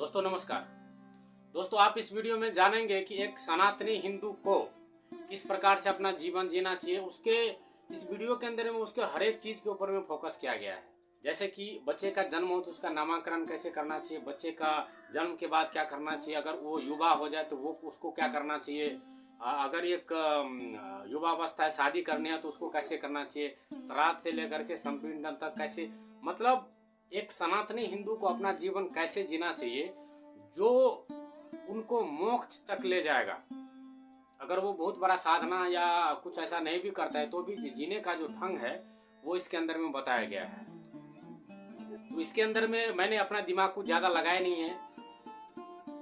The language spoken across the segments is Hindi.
दोस्तों नमस्कार। दोस्तों आप इस वीडियो में जानेंगे कि एक सनातनी हिंदू को किस प्रकार से अपना जीवन जीना चाहिए। उसके इस वीडियो के अंदर में उसके हर एक चीज के ऊपर में फोकस किया गया है। जैसे कि बच्चे का जन्म हो तो उसका नामकरण कैसे करना चाहिए, बच्चे का जन्म के बाद क्या करना चाहिए, अगर वो युवा हो जाए तो वो उसको क्या करना चाहिए, अगर एक युवावस्था है शादी करनी है तो उसको कैसे करना चाहिए, श्राद्ध से लेकर के संपीड़न तक कैसे, मतलब एक सनातनी हिंदू को अपना जीवन कैसे जीना चाहिए जो उनको मोक्ष तक ले जाएगा। अगर वो बहुत बड़ा साधना या कुछ ऐसा नहीं भी करता है तो भी जीने का जो ढंग है वो इसके अंदर में बताया गया है। तो इसके अंदर में मैंने अपना दिमाग को ज्यादा लगाया नहीं है,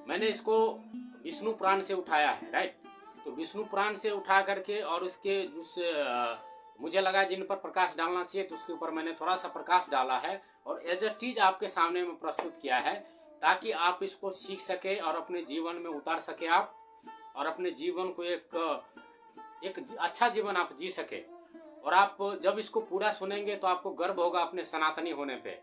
मैंने इसको विष्णु पुराण से उठाया है, राइट। तो विष्णु पुराण से उठा करके और उसके मुझे लगा जिन पर प्रकाश डालना चाहिए तो उसके ऊपर मैंने थोड़ा सा प्रकाश डाला है और एज अ चीज आपके सामने में प्रस्तुत किया है ताकि आप इसको सीख सके और अपने जीवन में उतार सके आप, और अपने जीवन को एक अच्छा जीवन आप जी सके। और आप जब इसको पूरा सुनेंगे तो आपको गर्व होगा अपने सनातनी होने पे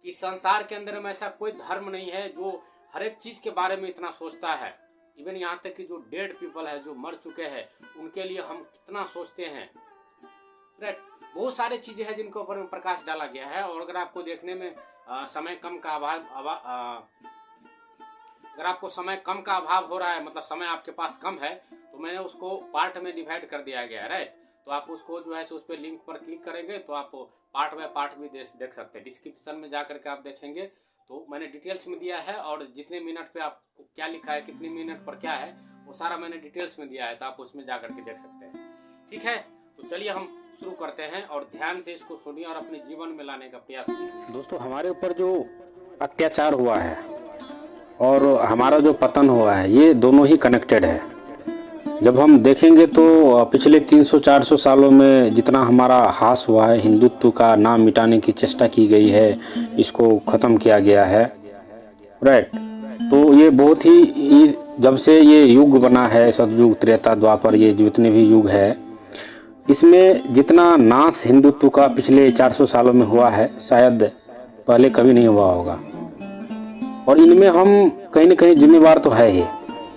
कि संसार के अंदर में ऐसा कोई धर्म नहीं है जो हर एक चीज के बारे में इतना सोचता है। इवन यहाँ तक कि जो डेड पीपल है, जो मर चुके हैं, उनके लिए हम कितना सोचते हैं, राइट। बहुत सारी चीजें हैं जिनके ऊपर में प्रकाश डाला गया है। और अगर आपको देखने में समय कम का अभाव अगर आपको समय कम का अभाव हो रहा है, मतलब समय आपके पास कम है, तो मैंने उसको पार्ट में डिवाइड कर दिया गया है, राइट। तो आप उसको जो है उस पर लिंक पर क्लिक करेंगे तो आप पार्ट बाय पार्ट भी देख सकते हैं। डिस्क्रिप्शन में जाकर के आप देखेंगे तो मैंने डिटेल्स में दिया है और जितने मिनट पे आपको क्या लिखा है, कितने मिनट पर क्या है, वो सारा मैंने डिटेल्स में दिया है, तो आप उसमें जाकर के देख सकते हैं। ठीक है, तो चलिए हम शुरू करते हैं और ध्यान से इसको सुनिए और अपने जीवन में लाने का प्रयास कीजिए। दोस्तों, हमारे ऊपर जो अत्याचार हुआ है और हमारा जो पतन हुआ है, ये दोनों ही कनेक्टेड है। जब हम देखेंगे तो पिछले 300-400 सालों में जितना हमारा ह्रास हुआ है, हिंदुत्व का नाम मिटाने की चेष्टा की गई है, इसको ख़त्म किया गया है, राइट। तो ये बहुत ही, जब से ये युग बना है, सतयुग, त्रेता, द्वापर, ये जितने भी युग है, इसमें जितना नाश हिंदुत्व का पिछले 400 सालों में हुआ है शायद पहले कभी नहीं हुआ होगा। और इनमें हम कहीं न कहीं जिम्मेवार तो है ही।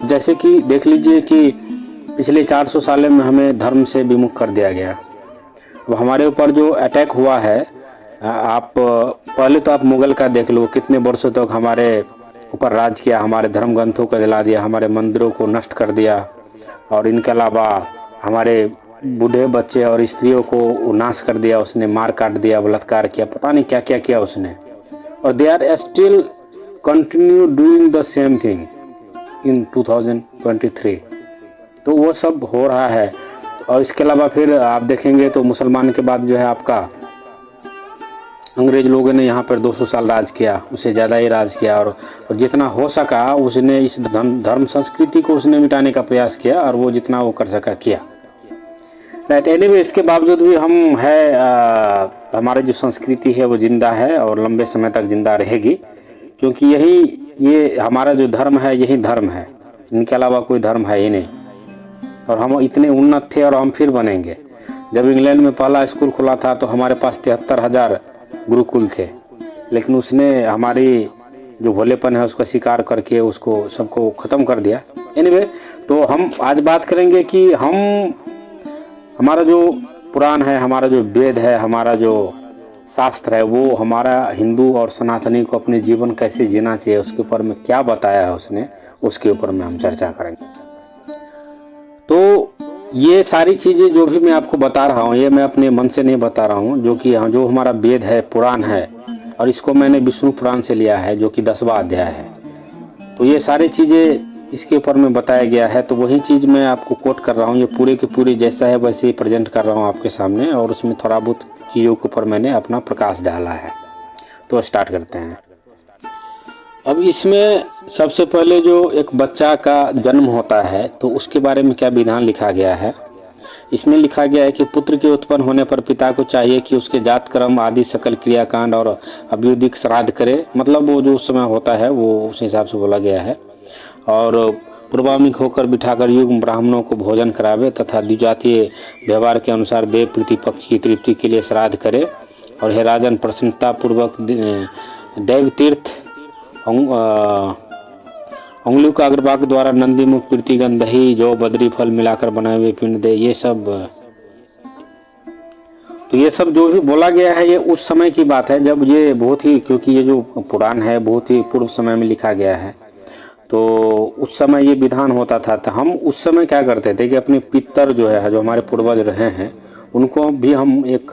जैसे कि देख लीजिए कि पिछले 400 सालों में हमें धर्म से विमुख कर दिया गया। अब हमारे ऊपर जो अटैक हुआ है, आप पहले तो आप मुगल का देख लो, कितने वर्षों तक हमारे ऊपर राज किया, हमारे धर्म ग्रंथों को जला दिया, हमारे मंदिरों को नष्ट कर दिया, और इनके अलावा हमारे बूढ़े बच्चे और स्त्रियों को नाश कर दिया उसने, मार काट दिया, बलात्कार किया, पता नहीं क्या क्या किया उसने। और they are still continue doing the same thing in 2023। तो वो सब हो रहा है। और इसके अलावा फिर आप देखेंगे तो मुसलमान के बाद जो है आपका अंग्रेज लोगों ने यहाँ पर 200 साल राज किया, उससे ज़्यादा ही राज किया, और जितना हो सका उसने इस धर्म संस्कृति को उसने मिटाने का प्रयास किया और वो जितना वो कर सका किया, राइट। एनीवे, इसके बावजूद भी हम हमारी जो संस्कृति है वो जिंदा है और लंबे समय तक जिंदा रहेगी, क्योंकि ये हमारा जो धर्म है यही धर्म है, इनके अलावा कोई धर्म है ही नहीं। और हम इतने उन्नत थे और हम फिर बनेंगे। जब इंग्लैंड में पहला स्कूल खुला था तो हमारे पास 73,000 गुरुकुल थे, लेकिन उसने हमारी जो भोलेपन है उसका स्वीकार करके उसको सबको ख़त्म कर दिया। एनीवे, तो हम आज बात करेंगे कि हमारा जो पुराण है, हमारा जो वेद है, हमारा जो शास्त्र है, वो हमारा हिंदू और सनातनी को अपने जीवन कैसे जीना चाहिए उसके ऊपर में क्या बताया है उसने, उसके ऊपर में हम चर्चा करेंगे। तो ये सारी चीज़ें जो भी मैं आपको बता रहा हूँ, ये मैं अपने मन से नहीं बता रहा हूँ, जो हमारा वेद है, पुराण है, और इसको मैंने विष्णु पुराण से लिया है जो कि 10वां अध्याय है। तो ये सारी चीज़ें इसके ऊपर में बताया गया है, तो वही चीज़ मैं आपको कोट कर रहा हूँ। ये पूरे के पूरे जैसा है वैसे ही प्रेजेंट कर रहा हूँ आपके सामने, और उसमें थोड़ा बहुत चीज़ों के ऊपर मैंने अपना प्रकाश डाला है। तो स्टार्ट करते हैं। अब इसमें सबसे पहले जो एक बच्चा का जन्म होता है तो उसके बारे में क्या विधान लिखा गया है। इसमें लिखा गया है कि पुत्र के उत्पन्न होने पर पिता को चाहिए कि उसके जात कर्म आदि सकल क्रियाकांड और अभ्युदिक श्राद्ध करे, मतलब वो जो उस समय होता है वो उस हिसाब से बोला गया है। और पूर्वामुख होकर बिठाकर युग ब्राह्मणों को भोजन करावे तथा द्विजातीय व्यवहार के अनुसार देव प्रतिपक्ष की तृप्ति के लिए श्राद्ध करे। और हे राजन, प्रसन्नता पूर्वक दैव तीर्थ उंगलियों का अग्रभाग द्वारा नंदी मुख प्रीतिगंध दही जौ बद्री फल मिलाकर बनाए हुए पिंड दे, ये सब। तो ये सब जो भी बोला गया है ये उस समय की बात है जब ये बहुत ही, क्योंकि ये जो पुराण है बहुत ही पूर्व समय में लिखा गया है, तो उस समय ये विधान होता था। तो हम उस समय क्या करते थे कि अपने पितर जो है, जो हमारे पूर्वज रहे हैं, उनको भी हम एक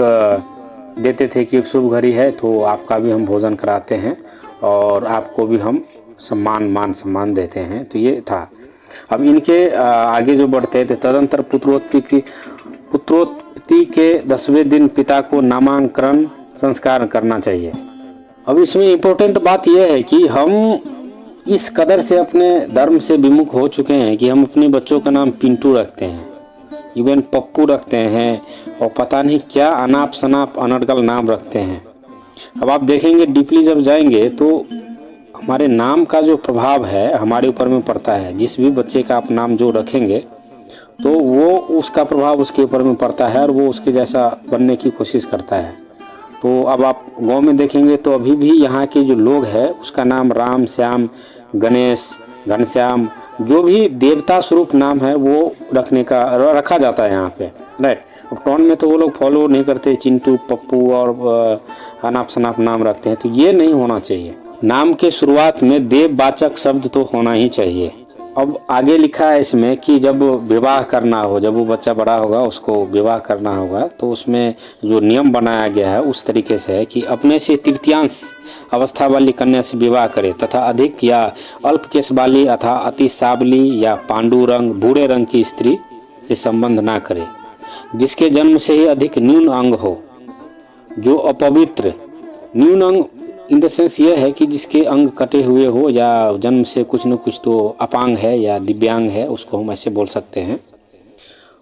देते थे कि एक शुभ घड़ी है तो आपका भी हम भोजन कराते हैं और आपको भी हम मान सम्मान देते हैं। तो ये था। अब इनके आगे जो बढ़ते थे, तदंतर पुत्रोत्पत्ति के 10वें दिन पिता को नामांकन संस्कार करना चाहिए। अब इसमें इम्पोर्टेंट बात यह है कि हम इस कदर से अपने धर्म से विमुख हो चुके हैं कि हम अपने बच्चों का नाम पिंटू रखते हैं, इवन पप्पू रखते हैं, और पता नहीं क्या अनाप शनाप अनर्गल नाम रखते हैं। अब आप देखेंगे डीपली जब जाएंगे तो हमारे नाम का जो प्रभाव है हमारे ऊपर में पड़ता है। जिस भी बच्चे का आप नाम जो रखेंगे तो वो उसका प्रभाव उसके ऊपर में पड़ता है और वो उसके जैसा बनने की कोशिश करता है। तो अब आप गांव में देखेंगे तो अभी भी यहाँ के जो लोग हैं उसका नाम राम, श्याम, गणेश, घनश्याम, जो भी देवता स्वरूप नाम है वो रखा जाता है यहाँ पे, राइट। अब टाउन में तो वो लोग फॉलो नहीं करते, चिंटू, पप्पू और अनाप शनाप नाम रखते हैं। तो ये नहीं होना चाहिए। नाम के शुरुआत में देववाचक शब्द तो होना ही चाहिए। अब आगे लिखा है इसमें कि जब विवाह करना हो, जब वो बच्चा बड़ा होगा उसको विवाह करना होगा, तो उसमें जो नियम बनाया गया है उस तरीके से है कि अपने से तृतीयांश अवस्था वाली कन्या से विवाह करे तथा अधिक या अल्प केश वाली अथा अति सावली या पांडु रंग, भूरे रंग की स्त्री से संबंध ना करे, जिसके जन्म से ही अधिक न्यून अंग हो, जो अपवित्र। न्यून अंग इन द सेंस ये है कि जिसके अंग कटे हुए हो या जन्म से कुछ न कुछ तो अपांग है या दिव्यांग है, उसको हम ऐसे बोल सकते हैं।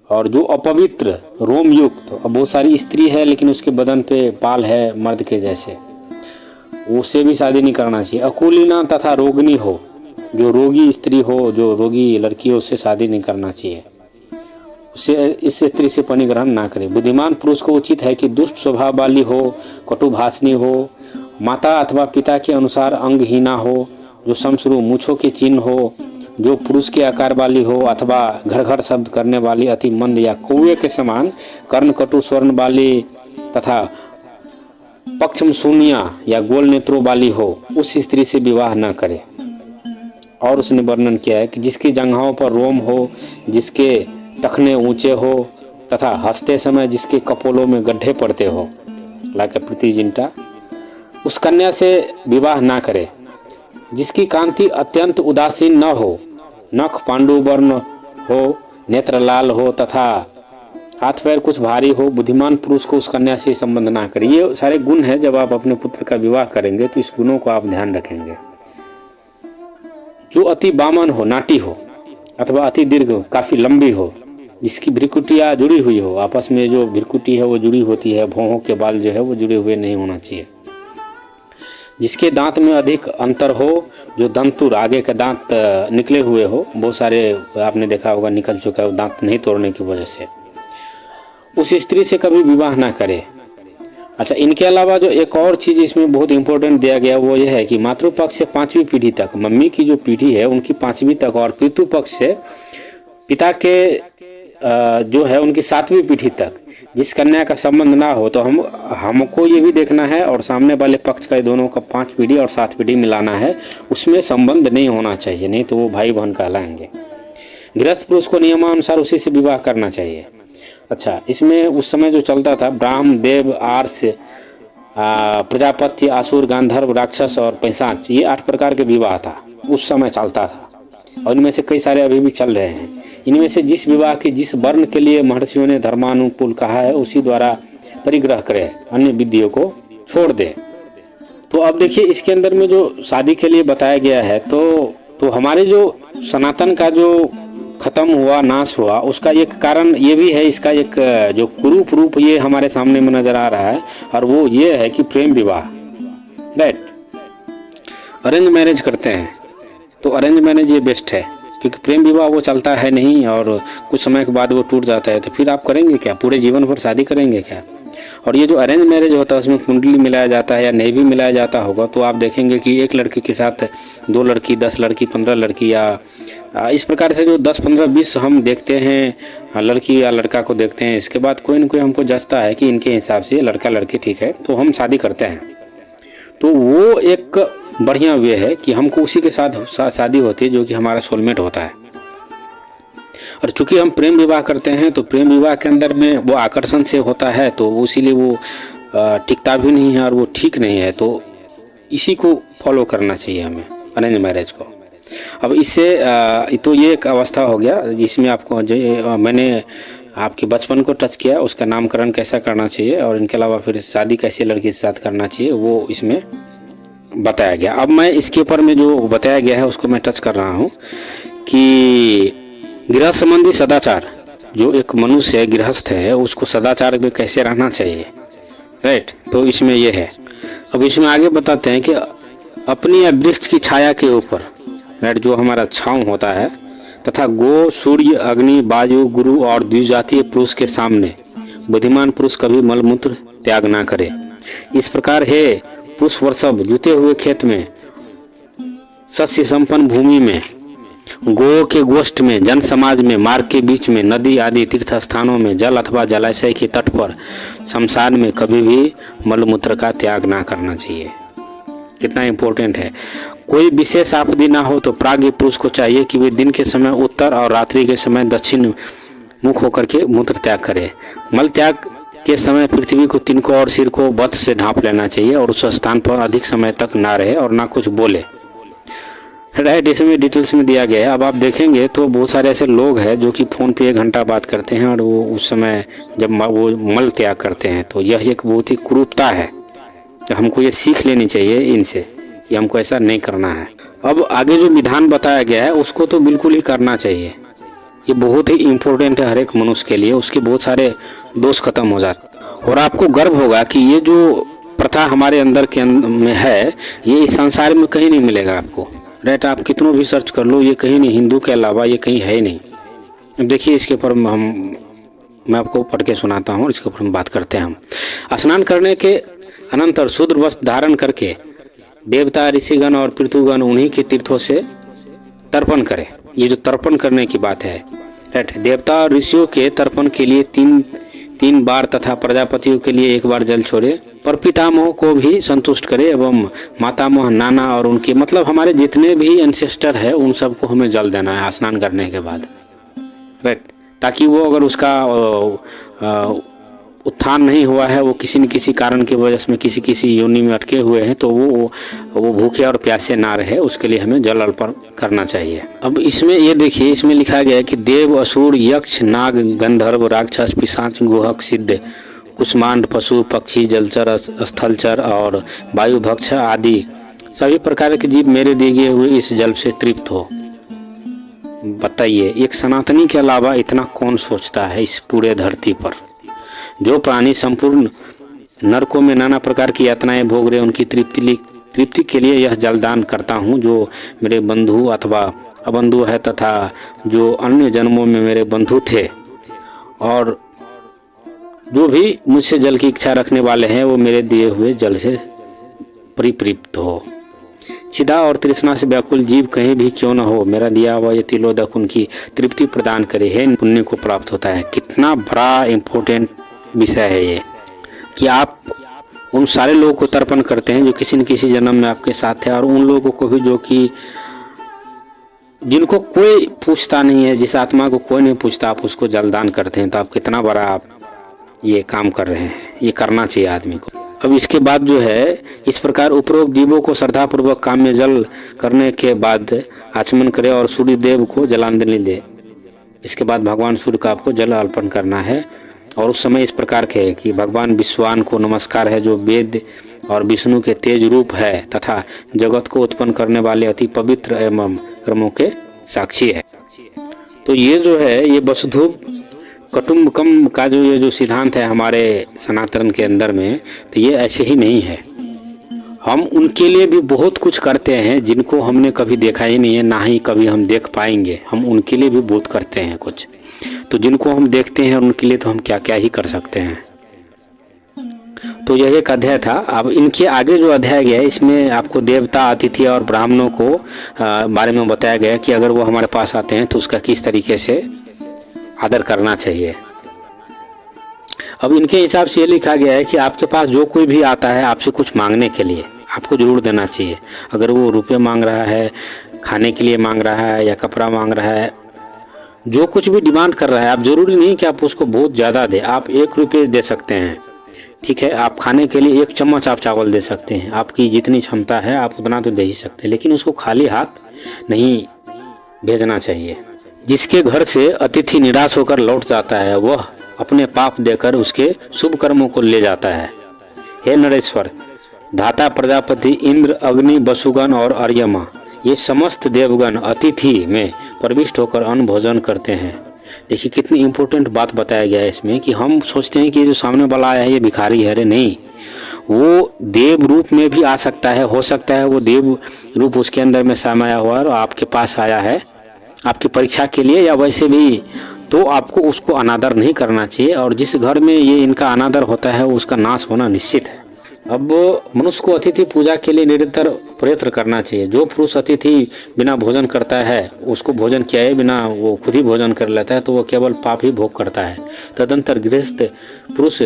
और जो अपवित्र रोम युक्त, तो बहुत सारी स्त्री है लेकिन उसके बदन पे बाल है मर्द के जैसे, उससे भी शादी नहीं करना चाहिए। अकुलीना तथा रोगिणी हो, जो रोगी स्त्री हो, जो रोगी लड़की हो, उससे शादी नहीं करना चाहिए। उससे इस स्त्री से परिग्रहण ना करे। बुद्धिमान पुरुष को उचित है कि दुष्ट स्वभाव वाली हो, कटुभाषणी हो, माता अथवा पिता के अनुसार अंगहीना हो, जो समश्रु मूछों के चिन्ह हो, जो पुरुष के आकार वाली हो अथवा घर घर शब्द करने वाली, अति मंद या कौवे के समान कर्ण कटु स्वर्ण वाली तथा पक्षम शून्या या गोल नेत्रों वाली हो, उस स्त्री से विवाह न करे। और उसने वर्णन किया है कि जिसकी जंघाओं पर रोम हो, जिसके टखने ऊंचे हो तथा हंसते समय जिसके कपोलों में गड्ढे पड़ते हो, लाके प्रतिजिंटा, उस कन्या से विवाह ना करे। जिसकी कांति अत्यंत उदासीन न हो, नख पांडु वर्ण हो, नेत्र लाल हो तथा हाथ पैर कुछ भारी हो, बुद्धिमान पुरुष को उस कन्या से संबंध ना करे। ये सारे गुण हैं। जब आप अपने पुत्र का विवाह करेंगे तो इस गुणों को आप ध्यान रखेंगे। जो अति बामन हो, नाटी हो अथवा अति दीर्घ, काफी लंबी हो, जिसकी भ्रिकुटियाँ जुड़ी हुई हो, आपस में जो भ्रिकुटी है वो जुड़ी होती है, भौहों के बाल जो है वो जुड़े हुए नहीं होना चाहिए। जिसके दांत में अधिक अंतर हो, जो दंतुर आगे के दांत निकले हुए हो, बहुत सारे आपने देखा होगा निकल चुका है दांत नहीं तोड़ने की वजह से, उस स्त्री से कभी विवाह ना करे। अच्छा, इनके अलावा जो एक और चीज़ इसमें बहुत इंपॉर्टेंट दिया गया वो ये है कि मातृपक्ष से 5वीं पीढ़ी तक, मम्मी की जो पीढ़ी है उनकी 5वीं तक, और पितृपक्ष से पिता के जो है उनकी 7वीं पीढ़ी तक जिस कन्या का संबंध ना हो, तो हमको ये भी देखना है और सामने वाले पक्ष का दोनों का 5 पीढ़ी और 7 पीढ़ी मिलाना है, उसमें संबंध नहीं होना चाहिए, नहीं तो वो भाई बहन कहलाएंगे। गृहस्थ पुरुष को नियमानुसार उसी से विवाह करना चाहिए। अच्छा, इसमें उस समय जो चलता था, ब्राह्म, देव, आर्ष, प्रजापति, असुर, गांधर्व, राक्षस और पैशाच, ये 8 प्रकार के विवाह था उस समय चलता था, और इनमें से कई सारे अभी भी चल रहे हैं। इनमें से जिस विवाह के जिस वर्ण के लिए महर्षियों ने धर्मानुकूल कहा है उसी द्वारा परिग्रह करे, अन्य विधियों को छोड़ दे। तो अब देखिए इसके अंदर में जो शादी के लिए बताया गया है, तो हमारे जो सनातन का जो खत्म हुआ, नाश हुआ, उसका एक कारण ये भी है, इसका एक जो कुरूप रूप ये हमारे सामने में नजर आ रहा है, और वो ये है कि प्रेम विवाह, राइट। अरेंज मैरिज करते हैं, तो अरेंज मैरिज ये बेस्ट है, क्योंकि प्रेम विवाह वो चलता है नहीं और कुछ समय के बाद वो टूट जाता है। तो फिर आप करेंगे क्या? पूरे जीवन भर शादी करेंगे क्या? और ये जो अरेंज मैरिज होता है उसमें कुंडली मिलाया जाता है या नहीं भी मिलाया जाता होगा, तो आप देखेंगे कि एक लड़के के साथ 2 लड़की, 10 लड़की, 15 लड़की, या इस प्रकार से जो 10, 15, 20 हम देखते हैं लड़की या लड़का को देखते हैं। इसके बाद कोई न कोई हमको जचता है कि इनके हिसाब से लड़का लड़की ठीक है, तो हम शादी करते हैं। तो वो एक बढ़िया वे है कि हमको उसी के साथ शादी होती है जो कि हमारा सोलमेट होता है। और चूंकि हम प्रेम विवाह करते हैं तो प्रेम विवाह के अंदर में वो आकर्षण से होता है, तो इसीलिए वो टिकता भी नहीं है और वो ठीक नहीं है। तो इसी को फॉलो करना चाहिए हमें, अरेंज मैरिज को। अब इससे तो ये एक अवस्था हो गया जिसमें आपको मैंने आपके बचपन को टच किया, उसका नामकरण कैसा करना चाहिए और इनके अलावा फिर शादी कैसे लड़की के साथ करना चाहिए वो इसमें बताया गया। अब मैं इसके ऊपर में जो बताया गया है उसको मैं टच कर रहा हूँ कि गृहस्थ संबंधी सदाचार, जो एक मनुष्य है, गृहस्थ है, उसको सदाचार में कैसे रहना चाहिए, राइट। तो इसमें ये है। अब इसमें आगे बताते हैं कि अपनी वृक्ष की छाया के ऊपर, राइट, जो हमारा छांव होता है, तथा गो, सूर्य, अग्नि, वायु, गुरु और द्विजातीय पुरुष के सामने बुद्धिमान पुरुष कभी मलमूत्र त्याग ना करे। इस प्रकार है पुरुष वर्षभ जुते हुए खेत में, सस्य संपन्न भूमि में, गो के गोष्ठ में, जन समाज में, मार्ग के बीच में, नदी आदि तीर्थ स्थानों में, जल अथवा जलाशय के तट पर, शमशान में कभी भी मलमूत्र का त्याग ना करना चाहिए। कितना इम्पोर्टेंट है। कोई विशेष आपत्ति ना हो तो प्राज्ञ पुरुष को चाहिए कि वे दिन के समय उत्तर और रात्रि के समय दक्षिण मुख होकर के मूत्र त्याग करे। मल त्याग के समय पृथ्वी को, तिनको और सिर को वस्त्र से ढांप लेना चाहिए और उस स्थान पर अधिक समय तक ना रहे और ना कुछ बोले, राइट। इसमें डिटेल्स में दिया गया है। अब आप देखेंगे तो बहुत सारे ऐसे लोग हैं जो कि फ़ोन पे 1 घंटा बात करते हैं और वो उस समय जब वो मल त्याग करते हैं, तो यह एक बहुत ही कुरूपता है। तो हमको ये सीख लेनी चाहिए इनसे कि हमको ऐसा नहीं करना है। अब आगे जो विधान बताया गया है उसको तो बिल्कुल ही करना चाहिए। ये बहुत ही इम्पोर्टेंट है हर एक मनुष्य के लिए, उसके बहुत सारे दोष खत्म हो जाते और आपको गर्व होगा कि ये जो प्रथा हमारे अंदर के में है, ये इस संसार में कहीं नहीं मिलेगा आपको, राइट। आप कितनों भी सर्च कर लो, ये कहीं नहीं, हिंदू के अलावा ये कहीं है ही नहीं। अब देखिए इसके ऊपर मैं आपको पढ़ के सुनाता हूँ, इसके ऊपर हम बात करते हैं। हम स्नान करने के अनंतर शुद्र वस्त्र धारण करके देवता, ऋषिगण और पृथुगण उन्हीं के तीर्थों से तर्पण करें। ये जो तर्पण करने की बात है, राइट। देवता और ऋषियों के तर्पण के लिए तीन बार तथा प्रजापतियों के लिए 1 बार जल छोड़े। पर पितामह को भी संतुष्ट करे एवं मातामह, नाना और उनके मतलब हमारे जितने भी एंसेस्टर है उन सबको हमें जल देना है स्नान करने के बाद, राइट। ताकि वो अगर उसका उत्थान नहीं हुआ है, वो किसी न किसी कारण की वजह से किसी योनि में अटके हुए हैं, तो वो भूखे और प्यासे ना रहे, उसके लिए हमें जल अर्पण करना चाहिए। अब इसमें ये देखिए, इसमें लिखा गया है कि देव, असुर, यक्ष, नाग, गंधर्व, राक्षस, पिशाच, गुहक, सिद्ध, कुष्मांड, पशु, पक्षी, जलचर, स्थलचर और वायु भक्ष आदि सभी प्रकार के जीव मेरे दिए गए हुए इस जल से तृप्त हो। बताइए, एक सनातनी के अलावा इतना कौन सोचता है इस पूरे धरती पर? जो प्राणी संपूर्ण नरकों में नाना प्रकार की यातनाएं भोग रहे, उनकी तृप्ति के लिए यह जलदान करता हूँ। जो मेरे बंधु अथवा अबंधु है तथा जो अन्य जन्मों में मेरे बंधु थे और जो भी मुझसे जल की इच्छा रखने वाले हैं, वो मेरे दिए हुए जल से परितृप्त हो। चिदा और तृष्णा से व्याकुल जीव कहीं भी क्यों न हो, मेरा दिया हुआ ये तिलोदक उनकी तृप्ति प्रदान करे, है पुण्य को प्राप्त होता है। कितना बड़ा इम्पोर्टेंट विषय है ये कि आप उन सारे लोगों को तर्पण करते हैं जो किसी न किसी जन्म में आपके साथ है, और उन लोगों को भी जो कि जिनको कोई पूछता नहीं है, जिस आत्मा को कोई नहीं पूछता, आप उसको जलदान करते हैं। तो आप कितना बड़ा आप ये काम कर रहे हैं, ये करना चाहिए आदमी को। अब इसके बाद जो है, इस प्रकार उपरोक्त जीवों को श्रद्धापूर्वक काम में जल करने के बाद आचमन करे और सूर्य देव को जलांजलि दे। इसके बाद भगवान सूर्य का आपको जल अर्पण करना है। और उस समय इस प्रकार के है कि भगवान विश्वान को नमस्कार है, जो वेद और विष्णु के तेज रूप है तथा जगत को उत्पन्न करने वाले अति पवित्र एवं कर्मों के साक्षी है। तो ये जो है, ये वसुधैव कुटुंबकम का जो ये जो सिद्धांत है हमारे सनातन के अंदर में, तो ये ऐसे ही नहीं है। हम उनके लिए भी बहुत कुछ करते हैं जिनको हमने कभी देखा ही नहीं है, ना ही कभी हम देख पाएंगे। हम उनके लिए भी बहुत करते हैं कुछ, तो जिनको हम देखते हैं उनके लिए तो हम क्या क्या ही कर सकते हैं, तो यह एक अध्याय था। अब इनके आगे जो अध्याय गया है इसमें आपको देवता, अतिथि और ब्राह्मणों को बारे में बताया गया कि अगर वो हमारे पास आते हैं तो उसका किस तरीके से आदर करना चाहिए। अब इनके हिसाब से ये लिखा गया है कि आपके पास जो कोई भी आता है आपसे कुछ मांगने के लिए, आपको जरूर देना चाहिए। अगर वो रुपये मांग रहा है, खाने के लिए मांग रहा है या कपड़ा मांग रहा है, जो कुछ भी डिमांड कर रहा है, आप जरूरी नहीं कि आप उसको बहुत ज़्यादा दें। आप 1 रुपये दे सकते हैं, ठीक है। आप खाने के लिए 1 चम्मच आप चावल दे सकते हैं, आपकी जितनी क्षमता है आप उतना तो दे ही सकते हैं, लेकिन उसको खाली हाथ नहीं भेजना चाहिए। जिसके घर से अतिथि निराश होकर लौट जाता है वह अपने पाप देकर उसके शुभ कर्मों को ले जाता है। हे नरेश्वर, धाता, प्रजापति, इंद्र, अग्नि, वसुगण और अर्यमा, ये समस्त देवगण अतिथि में प्रविष्ट होकर अन्न भोजन करते हैं। देखिए कितनी इम्पोर्टेंट बात बताया गया है इसमें कि हम सोचते हैं कि ये जो सामने वाला आया है ये भिखारी है। अरे नहीं, वो देव रूप में भी आ सकता है। हो सकता है वो देव रूप उसके अंदर में समाया हुआ और आपके पास आया है आपकी परीक्षा के लिए या वैसे भी, तो आपको उसको अनादर नहीं करना चाहिए। और जिस घर में ये इनका अनादर होता है उसका नाश होना निश्चित है। अब मनुष्य को अतिथि पूजा के लिए निरंतर प्रयत्न करना चाहिए। जो पुरुष अतिथि बिना भोजन करता है, उसको भोजन किए बिना वो खुद ही भोजन कर लेता है, तो वो केवल पाप ही भोग करता है। तदंतर गृहस्थ पुरुष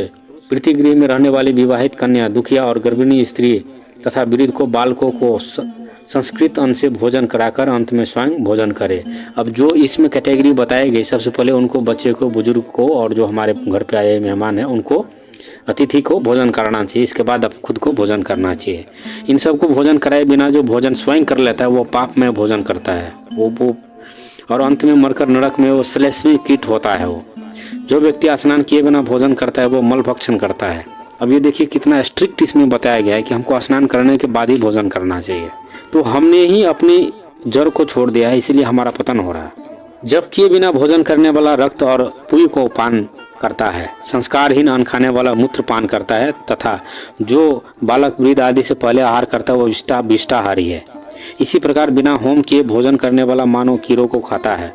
प्रीतिगृह में रहने वाली विवाहित कन्या, दुखिया और गर्भिणी स्त्री तथा वृद्ध को, बालकों को संस्कृत अन्न से भोजन कराकर अंत में स्वयं भोजन करे। अब जो इसमें कैटेगरी बताई गई, सबसे पहले उनको, बच्चे को, बुजुर्ग को और जो हमारे घर पे आए मेहमान हैं उनको, अतिथि को भोजन कराना चाहिए। इसके बाद अब खुद को भोजन करना चाहिए। इन सबको भोजन कराए बिना जो भोजन स्वयं कर लेता है वो पाप में भोजन करता है, वो और अंत में मरकर नरक में वो श्लेष्मी कीट होता है। वो जो व्यक्ति स्नान किए बिना भोजन करता है वो मल भक्षण करता है। अब ये देखिए कितना स्ट्रिक्ट इसमें बताया गया है कि हमको स्नान करने के बाद ही भोजन करना चाहिए। तो हमने ही अपनी जड़ को छोड़ दिया है, इसीलिए हमारा पतन हो रहा है। जब किए बिना भोजन करने वाला रक्त और पुई को पान करता है, संस्कारहीन अन्न खाने वाला मूत्र पान करता है, तथा जो बालक, वृद्ध आदि से पहले आहार करता है वो विष्टाहारी है। इसी प्रकार बिना होम किए भोजन करने वाला मानव कीड़ों को खाता है।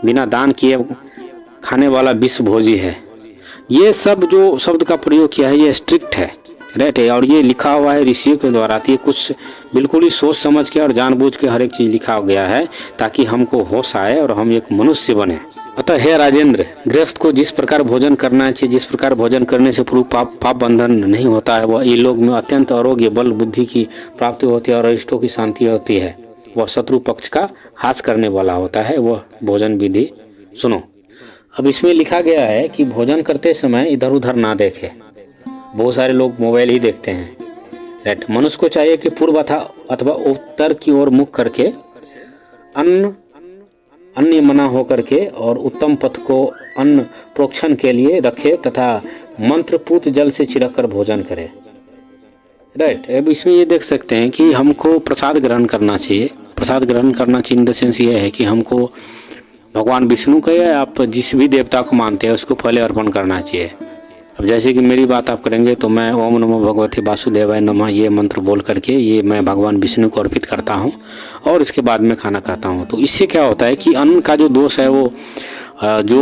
बिना दान किए खाने वाला विष भोजी है। ये सब जो शब्द का प्रयोग किया है ये स्ट्रिक्ट है, राइट है। और ये लिखा हुआ है ऋषियों के द्वारा। ये कुछ बिल्कुल ही सोच समझ के और जानबूझ के हर एक चीज़ लिखा गया है ताकि हमको होश आए और हम एक मनुष्य बने। अतः हे राजेंद्र, गृहस्थ को जिस प्रकार भोजन करना चाहिए, जिस प्रकार भोजन करने से पूर्व पाप बंधन नहीं होता है, वह ये लोग में अत्यंत आरोग्य, बल, बुद्धि की प्राप्ति होती है और अरिष्टों की शांति होती है। वह शत्रु पक्ष का हास करने वाला होता है। वह भोजन विधि सुनो। अब इसमें लिखा गया है कि भोजन करते समय इधर उधर ना देखे। बहुत सारे लोग मोबाइल ही देखते हैं, राइट। मनुष्य को चाहिए कि पूर्व अथवा उत्तर की ओर मुख करके अन्य मना होकर के और उत्तम पथ को अन्न प्रोक्षण के लिए रखे तथा मंत्रपूत जल से छिड़क कर भोजन करे, राइट। अब इसमें ये देख सकते हैं कि हमको प्रसाद ग्रहण करना चाहिए। प्रसाद ग्रहण करना चाहिए इन द सेंस ये है कि हमको भगवान विष्णु का या आप जिस भी देवता को मानते हैं उसको पहले अर्पण करना चाहिए। अब जैसे कि मेरी बात आप करेंगे तो मैं ओम नमो भगवते वासुदेवाय नमः ये मंत्र बोल करके ये मैं भगवान विष्णु को अर्पित करता हूँ और इसके बाद में खाना खाता हूँ। तो इससे क्या होता है कि अन्न का जो दोष है वो जो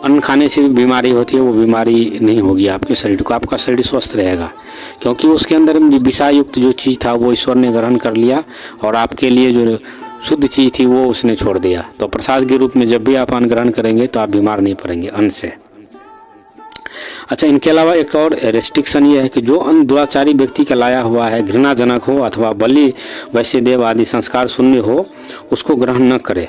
अन्न खाने से भी बीमारी होती है वो बीमारी नहीं होगी आपके शरीर को। आपका शरीर स्वस्थ रहेगा क्योंकि उसके अंदर विषायुक्त जो चीज़ था वो ईश्वर ने ग्रहण कर लिया और आपके लिए जो शुद्ध चीज़ थी वो उसने छोड़ दिया। तो प्रसाद के रूप में जब भी आप अन्न ग्रहण करेंगे तो आप बीमार नहीं पड़ेंगे अन्न से। अच्छा, इनके अलावा एक और रेस्ट्रिक्शन ये है कि जो अन्न दुराचारी व्यक्ति का लाया हुआ है, घृणाजनक हो अथवा बलि, वैश्यदेव आदि संस्कार शून्य हो, उसको ग्रहण न करे,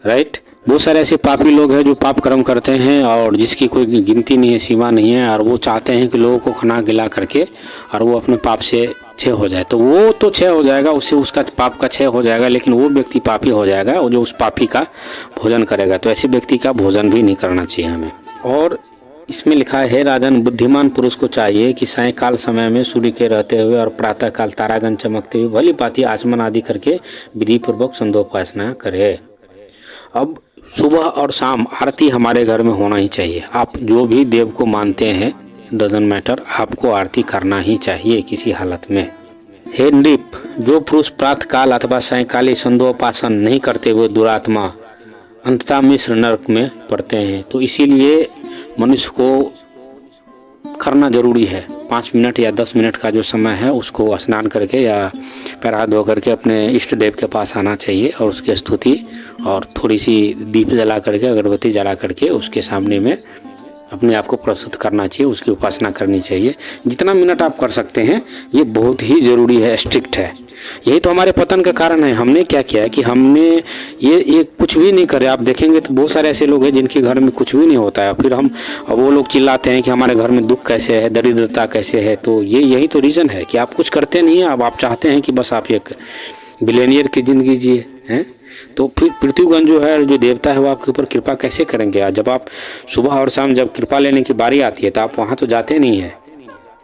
राइट। बहुत सारे ऐसे पापी लोग हैं जो पाप कर्म करते हैं और जिसकी कोई गिनती नहीं है, सीमा नहीं है, और वो चाहते हैं कि लोगों को खाना खिला करके और वो अपने पाप से क्षय हो जाए। तो वो तो क्षय हो जाएगा, उससे उसका पाप का क्षय हो जाएगा, लेकिन वो व्यक्ति पापी हो जाएगा और जो उस पापी का भोजन करेगा। तो ऐसे व्यक्ति का भोजन भी नहीं करना चाहिए हमें। और इसमें लिखा है, हे राजन, बुद्धिमान पुरुष को चाहिए कि सायंकाल समय में सूर्य के रहते हुए और प्रातःकाल तारागण चमकते हुए भली भांति आचमन आदि करके विधि पूर्वक संध्योपासना करे। अब सुबह और शाम आरती हमारे घर में होना ही चाहिए। आप जो भी देव को मानते हैं, डजंट मैटर, आपको आरती करना ही चाहिए किसी हालत में। हे नृप, जो पुरुष प्रातःकाल अथवा सायंकाली संध्योपासन नहीं करते हुए दुरात्मा अंततः मिश्र नरक में पड़ते हैं। तो इसीलिए मनुष्य को करना ज़रूरी है। 5 मिनट या 10 मिनट का जो समय है उसको स्नान करके या पैर हाथ धो करके अपने इष्ट देव के पास आना चाहिए और उसकी स्तुति और थोड़ी सी दीप जला करके, अगरबत्ती जला करके उसके सामने में अपने आप को प्रस्तुत करना चाहिए, उसकी उपासना करनी चाहिए। जितना मिनट आप कर सकते हैं ये बहुत ही ज़रूरी है, स्ट्रिक्ट है। यही तो हमारे पतन का कारण है। हमने क्या किया है कि हमने ये कुछ भी नहीं करे। आप देखेंगे तो बहुत सारे ऐसे लोग हैं जिनके घर में कुछ भी नहीं होता है, फिर वो लोग चिल्लाते हैं कि हमारे घर में दुख कैसे है, दरिद्रता कैसे है। तो यही तो रीज़न है कि आप कुछ करते नहीं हैं। अब आप चाहते हैं कि बस आप एक बिलियनियर की ज़िंदगी जिए हैं, तो फिर पृथ्वीगण जो है, जो देवता है, वो आपके ऊपर कृपा कैसे करेंगे? जब आप सुबह और शाम जब कृपा लेने की बारी आती है तो आप वहाँ तो जाते नहीं हैं,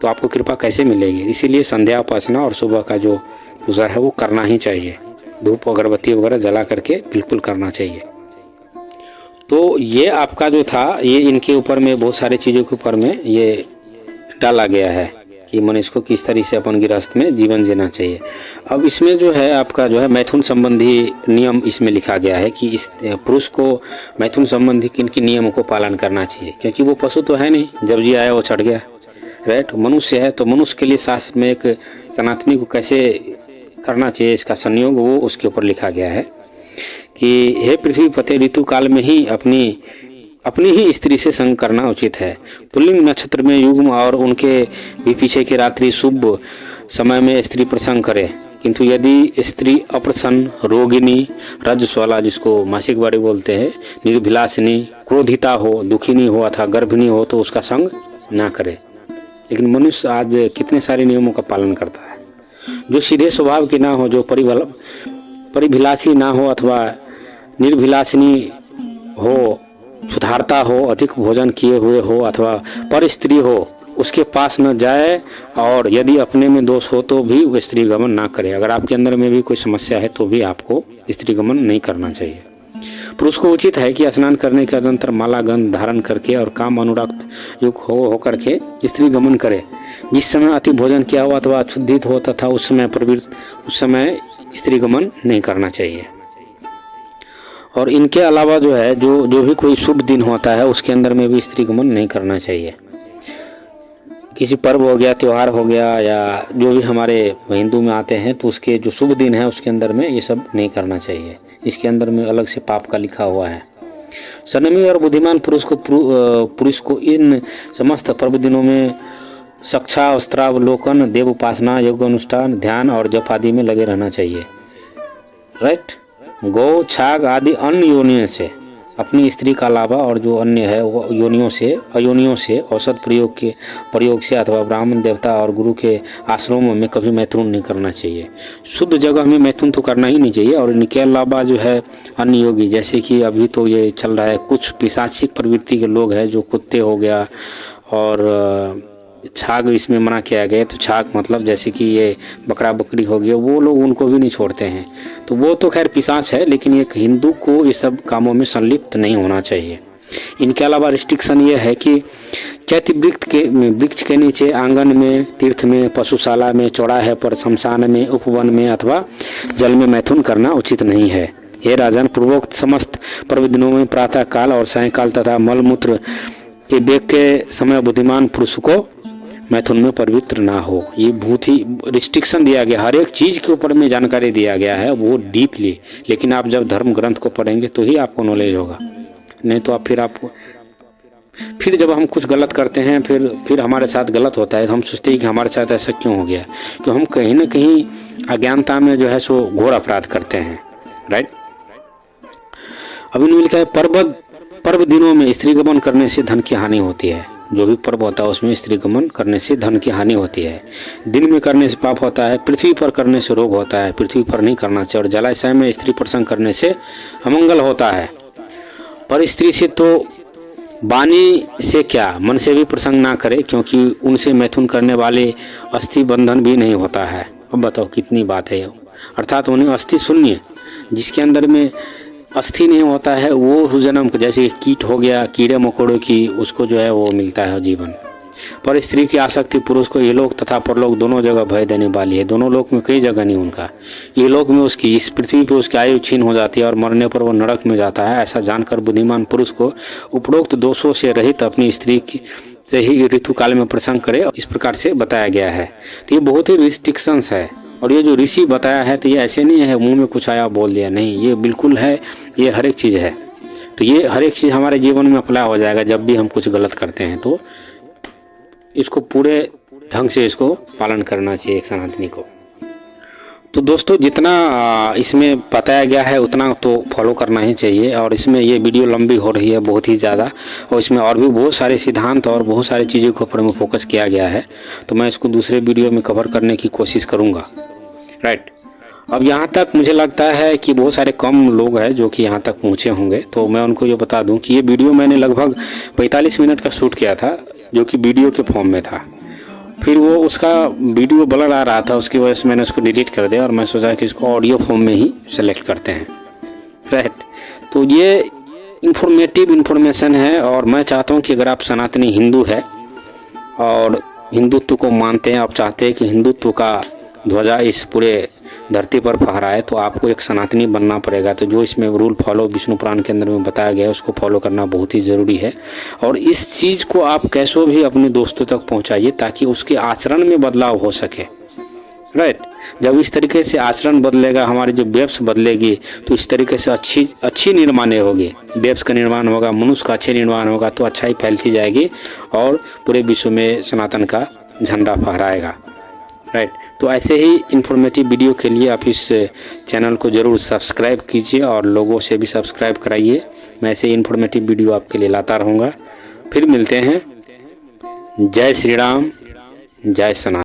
तो आपको कृपा कैसे मिलेगी? इसीलिए संध्या उपासना और सुबह का जो पूजा है वो करना ही चाहिए। धूप अगरबत्ती वगैरह जला करके बिल्कुल करना चाहिए। तो ये आपका जो था, ये इनके ऊपर में बहुत सारी चीज़ों के ऊपर में ये डाला गया है कि मनुष्य को किस तरह से अपन गृहस्थ में जीवन जीना चाहिए। अब इसमें जो है आपका जो है मैथुन संबंधी नियम इसमें लिखा गया है कि इस पुरुष को मैथुन संबंधी किन किन नियमों को पालन करना चाहिए, क्योंकि वो पशु तो है नहीं, जब जी आया वो चढ़ गया, राइट। मनुष्य है, तो मनुष्य के लिए शास्त्र में एक सनातनी को कैसे करना चाहिए इसका संयोग वो उसके ऊपर लिखा गया है कि हे पृथ्वी पते, ऋतु काल में ही अपनी ही स्त्री से संग करना उचित है। पुल्लिंग नक्षत्र में युग्म और उनके भी पीछे की रात्रि शुभ समय में स्त्री प्रसंग करे, किंतु यदि स्त्री अप्रसन्न, रोगिणी, रजस्वला जिसको मासिक बारी बोलते हैं, निर्भिलासिनी, क्रोधिता हो, दुखिनी हो अथवा गर्भिणी हो तो उसका संग ना करे। लेकिन मनुष्य आज कितने सारे नियमों का पालन करता है। जो सीधे स्वभाव की ना हो, जो परिभिलासी ना हो अथवा निर्भिलासिनी हो, सुधारता हो, अधिक भोजन किए हुए हो अथवा पर स्त्री हो, उसके पास न जाए, और यदि अपने में दोष हो तो भी वो स्त्री गमन ना करे। अगर आपके अंदर में भी कोई समस्या है तो भी आपको स्त्री गमन नहीं करना चाहिए। पुरुष को उचित है कि स्नान करने के अनंतर माला गंध धारण करके और काम अनुरक्त युक्त हो करके स्त्री गमन करे। जिस समय अति भोजन किया हो अथवा क्षुधित हो तथा उस समय स्त्री गमन नहीं करना चाहिए। और इनके अलावा जो है जो भी कोई शुभ दिन होता है उसके अंदर में भी स्त्री गमन नहीं करना चाहिए। किसी पर्व हो गया, त्यौहार हो गया, या जो भी हमारे हिंदू में आते हैं तो उसके जो शुभ दिन है उसके अंदर में ये सब नहीं करना चाहिए। इसके अंदर में अलग से पाप का लिखा हुआ है। संयमी और बुद्धिमान पुरुष को इन समस्त पर्व दिनों में शिक्षा, वस्त्रावलोकन, देव उपासना, योग अनुष्ठान, ध्यान और जप आदि में लगे रहना चाहिए, राइट। गौ, छाग आदि अन्य योनियों से अपनी स्त्री का अलावा और जो अन्य है वो अयोनियों से औषध प्रयोग से अथवा ब्राह्मण, देवता और गुरु के आश्रमों में कभी मैथुन नहीं करना चाहिए। शुद्ध जगह में मैथुन तो करना ही नहीं चाहिए। और इनके अलावा जो है अन्य योगी, जैसे कि अभी तो ये चल रहा है, कुछ पिशाचिक प्रवृत्ति के लोग हैं, जो कुत्ते हो गया और छाग इसमें मना किया गया। तो छाग मतलब जैसे कि ये बकरा बकरी हो गया, वो लोग उनको भी नहीं छोड़ते हैं। तो वो तो खैर पिशाच है, लेकिन एक हिंदू को ये सब कामों में संलिप्त नहीं होना चाहिए। इनके अलावा रिस्ट्रिक्शन ये है कि चैत्य वृक्ष के नीचे, आंगन में, तीर्थ में, पशुशाला में, चौराहे पर, शमशान में, उपवन में अथवा जल में मैथुन करना उचित नहीं है। हे राजन, पूर्वोक्त समस्त पर्व दिनों में प्रातः काल और सायंकाल तथा मलमूत्र के बेग के समय बुद्धिमान पुरुष को मैथुन में पवित्र ना हो। ये बहुत ही रिस्ट्रिक्शन दिया गया, हर एक चीज़ के ऊपर में जानकारी दिया गया है, वो डीपली। लेकिन आप जब धर्म ग्रंथ को पढ़ेंगे तो ही आपको नॉलेज होगा, नहीं तो फिर जब हम कुछ गलत करते हैं फिर हमारे साथ गलत होता है, तो हम सोचते हैं कि हमारे साथ ऐसा क्यों हो गया, कि हम कहीं ना कहीं अज्ञानता में जो है सो घोर अपराध करते हैं, राइट। अभी इन्होंने लिखा है पर्व दिनों में स्त्री गमन करने से धन की हानि होती है। जो भी पर्व होता है उसमें स्त्री गमन करने से धन की हानि होती है। दिन में करने से पाप होता है, पृथ्वी पर करने से रोग होता है, पृथ्वी पर नहीं करना चाहिए। और जलाशय में स्त्री प्रसंग करने से अमंगल होता है। पर स्त्री से तो वाणी से क्या, मन से भी प्रसंग ना करे, क्योंकि उनसे मैथुन करने वाले अस्थि बंधन भी नहीं होता है। अब बताओ कितनी बात है। अर्थात उन्हें अस्थि शून्य, जिसके अंदर में अस्थि नहीं होता है, वो जन्म जैसे कीट हो गया, कीड़े मकोड़ों की, उसको जो है वो मिलता है जीवन। पर स्त्री की आसक्ति पुरुष को ये लोक तथा परलोक दोनों जगह भय देने वाली है। दोनों लोक में कई जगह नहीं उनका, ये लोक में उसकी, इस पृथ्वी पे उसकी आयु छीन हो जाती है और मरने पर वो नरक में जाता है। ऐसा जानकर बुद्धिमान पुरुष को उपरोक्त दोषों से रहित अपनी स्त्री से ही ऋतुकाल में प्रसंग करे, इस प्रकार से बताया गया है। तो ये बहुत ही रिस्ट्रिक्शंस है। और ये जो ऋषि बताया है तो ये ऐसे नहीं है मुंह में कुछ आया बोल दिया, नहीं, ये बिल्कुल है, ये हर एक चीज़ है। तो ये हर एक चीज़ हमारे जीवन में अप्लाई हो जाएगा। जब भी हम कुछ गलत करते हैं तो इसको पूरे ढंग से इसको पालन करना चाहिए एक सनातनी को। तो दोस्तों जितना इसमें बताया गया है उतना तो फॉलो करना ही चाहिए। और इसमें ये वीडियो लंबी हो रही है बहुत ही ज़्यादा, और इसमें और भी बहुत सारे सिद्धांत और बहुत सारी चीज़ों के ऊपर में फोकस किया गया है। तो मैं इसको दूसरे वीडियो में कवर करने की कोशिश करूँगा। राइट, अब यहाँ तक मुझे लगता है कि बहुत सारे कम लोग हैं जो कि यहाँ तक पहुँचे होंगे। तो मैं उनको ये बता दूँ कि ये वीडियो मैंने लगभग 45 मिनट का शूट किया था, जो कि वीडियो के फॉर्म में था। फिर वो उसका वीडियो ब्लर आ रहा था, उसकी वजह से मैंने उसको डिलीट कर दिया और मैं सोचा कि इसको ऑडियो फॉर्म में ही सेलेक्ट करते हैं। राइट, तो ये इंफॉर्मेटिव इन्फॉर्मेशन है। और मैं चाहता हूँ कि अगर आप सनातनी हिंदू है और हिंदुत्व को मानते हैं, आप चाहते हैं कि हिंदुत्व का ध्वजा इस पूरे धरती पर फहराए, तो आपको एक सनातनी बनना पड़ेगा। तो जो इसमें रूल फॉलो विष्णु पुराण के अंदर में बताया गया है उसको फॉलो करना बहुत ही ज़रूरी है। और इस चीज़ को आप कैसे भी अपने दोस्तों तक पहुंचाइए ताकि उसके आचरण में बदलाव हो सके। राइट, जब इस तरीके से आचरण बदलेगा, हमारी जो वेब्स बदलेगी, तो इस तरीके से अच्छी निर्माण होगी, वेब्स का निर्माण होगा, मनुष्य का अच्छे निर्माण होगा, तो अच्छाई फैलती जाएगी और पूरे विश्व में सनातन का झंडा फहराएगा। राइट, तो ऐसे ही इन्फॉर्मेटिव वीडियो के लिए आप इस चैनल को ज़रूर सब्सक्राइब कीजिए और लोगों से भी सब्सक्राइब कराइए। मैं ऐसे इन्फॉर्मेटिव वीडियो आपके लिए लाता रहूँगा। फिर मिलते हैं। जय श्री राम, जय सनातन।